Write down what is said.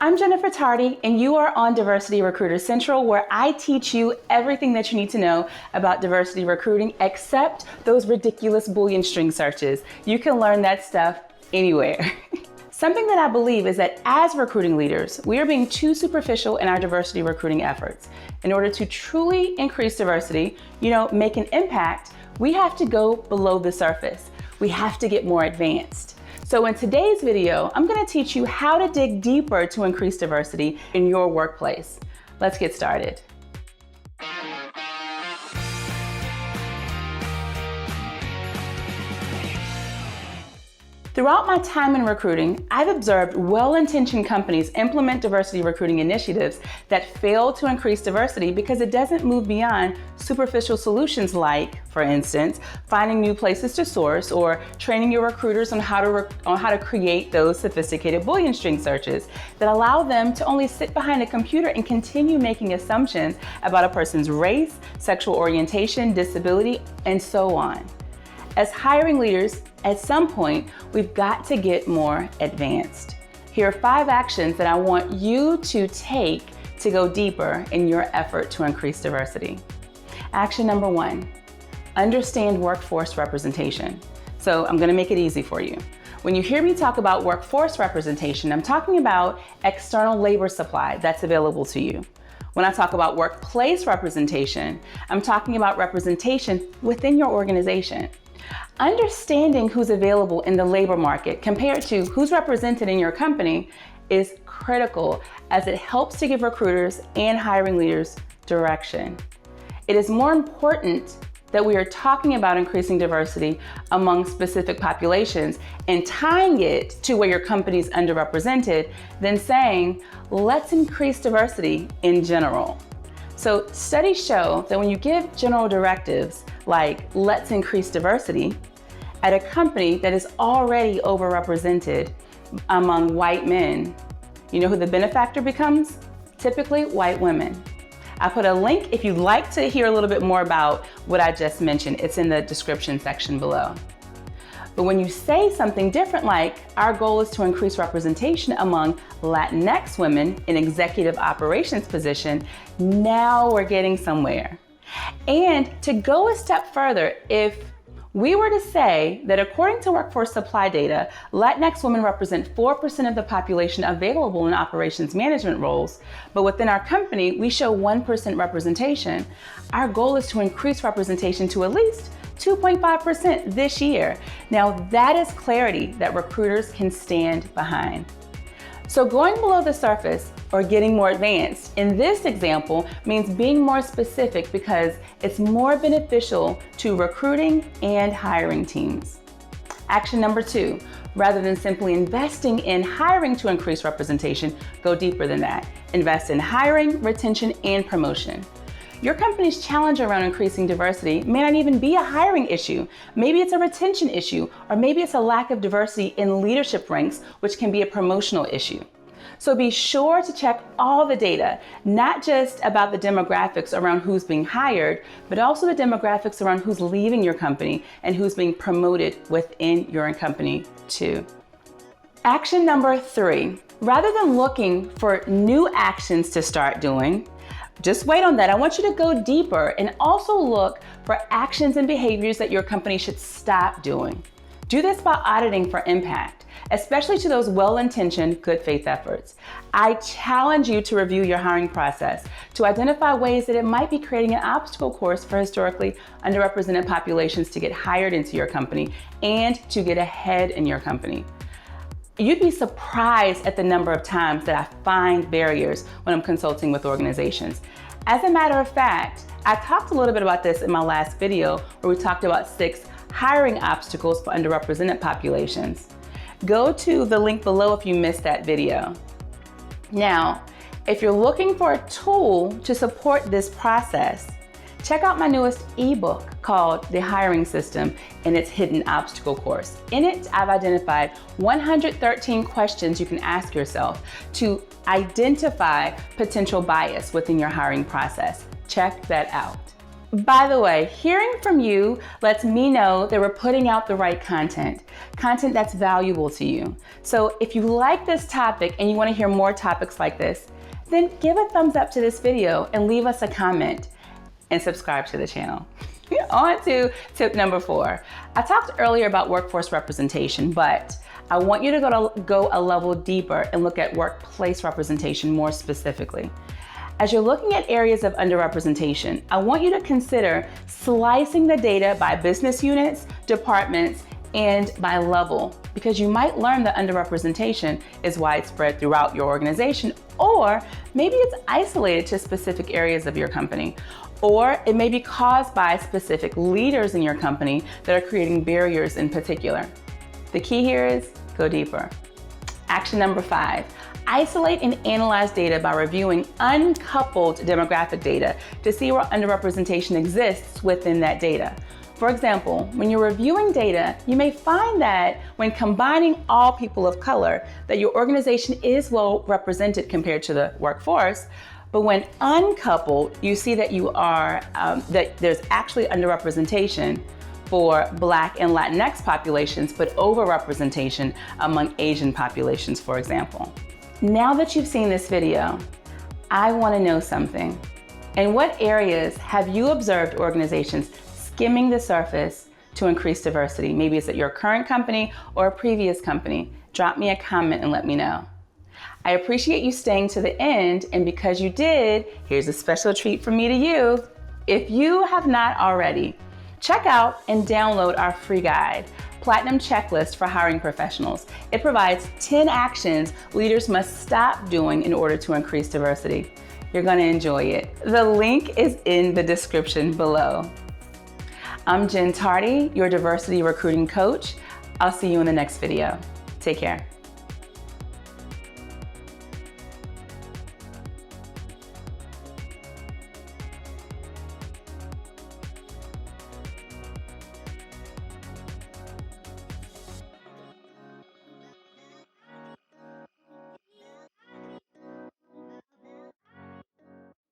I'm Jennifer Tardy, and you are on Diversity Recruiter Central, where I teach you everything that you need to know about diversity recruiting, except those ridiculous Boolean string searches. You can learn that stuff anywhere. Something that I believe is that as recruiting leaders, we are being too superficial in our diversity recruiting efforts. In order to truly increase diversity, make an impact, we have to go below the surface. We have to get more advanced. So in today's video, I'm going to teach you how to dig deeper to increase diversity in your workplace. Let's get started. Throughout my time in recruiting, I've observed well-intentioned companies implement diversity recruiting initiatives that fail to increase diversity because it doesn't move beyond superficial solutions like, for instance, finding new places to source or training your recruiters on how to create those sophisticated Boolean string searches that allow them to only sit behind a computer and continue making assumptions about a person's race, sexual orientation, disability, and so on. As hiring leaders, at some point, we've got to get more advanced. Here are 5 actions that I want you to take to go deeper in your effort to increase diversity. Action number 1, understand workforce representation. So I'm going to make it easy for you. When you hear me talk about workforce representation, I'm talking about external labor supply that's available to you. When I talk about workplace representation, I'm talking about representation within your organization. Understanding who's available in the labor market compared to who's represented in your company is critical as it helps to give recruiters and hiring leaders direction. It is more important that we are talking about increasing diversity among specific populations and tying it to where your company is underrepresented than saying, let's increase diversity in general. So studies show that when you give general directives like, let's increase diversity, at a company that is already overrepresented among white men, you know who the benefactor becomes? Typically white women. I put a link if you'd like to hear a little bit more about what I just mentioned. It's in the description section below. But when you say something different like, our goal is to increase representation among Latinx women in executive operations position, now we're getting somewhere. And to go a step further, if we were to say that according to workforce supply data, Latinx women represent 4% of the population available in operations management roles, but within our company, we show 1% representation. Our goal is to increase representation to at least 2.5% this year. Now that is clarity that recruiters can stand behind. So going below the surface or getting more advanced in this example means being more specific because it's more beneficial to recruiting and hiring teams. Action number 2, rather than simply investing in hiring to increase representation, go deeper than that. Invest in hiring, retention, and promotion. Your company's challenge around increasing diversity may not even be a hiring issue. Maybe it's a retention issue, or maybe it's a lack of diversity in leadership ranks, which can be a promotional issue. So be sure to check all the data, not just about the demographics around who's being hired, but also the demographics around who's leaving your company and who's being promoted within your company too. Action number 3, rather than looking for new actions to start doing, just wait on that. I want you to go deeper and also look for actions and behaviors that your company should stop doing. Do this by auditing for impact, especially to those well-intentioned, good faith efforts. I challenge you to review your hiring process to identify ways that it might be creating an obstacle course for historically underrepresented populations to get hired into your company and to get ahead in your company. You'd be surprised at the number of times that I find barriers when I'm consulting with organizations. As a matter of fact, I talked a little bit about this in my last video where we talked about 6 hiring obstacles for underrepresented populations. Go to the link below if you missed that video. Now, if you're looking for a tool to support this process, check out my newest ebook called The Hiring System and its Hidden Obstacle Course. In it, I've identified 113 questions you can ask yourself to identify potential bias within your hiring process. Check that out. By the way, hearing from you lets me know that we're putting out the right content that's valuable to you. So if you like this topic and you want to hear more topics like this, then give a thumbs up to this video and leave us a comment and subscribe to the channel. On to tip number 4. I talked earlier about workforce representation, but I want you to go a level deeper and look at workplace representation more specifically. As you're looking at areas of underrepresentation, I want you to consider slicing the data by business units, departments, and by level, because you might learn that underrepresentation is widespread throughout your organization, or maybe it's isolated to specific areas of your company, or it may be caused by specific leaders in your company that are creating barriers in particular. The key here is go deeper. Action number 5. Isolate and analyze data by reviewing uncoupled demographic data to see where underrepresentation exists within that data. For example, when you're reviewing data, you may find that when combining all people of color, that your organization is well represented compared to the workforce. But when uncoupled, you see that that there's actually underrepresentation for Black and Latinx populations, but overrepresentation among Asian populations, for example. Now that you've seen this video, I want to know something. In what areas have you observed organizations skimming the surface to increase diversity? Maybe it's at your current company or a previous company. Drop me a comment and let me know. I appreciate you staying to the end, and because you did, here's a special treat from me to you. If you have not already, check out and download our free guide, Platinum Checklist for Hiring Professionals. It provides 10 actions leaders must stop doing in order to increase diversity. You're going to enjoy it. The link is in the description below. I'm Jen Tardy, your diversity recruiting coach. I'll see you in the next video. Take care.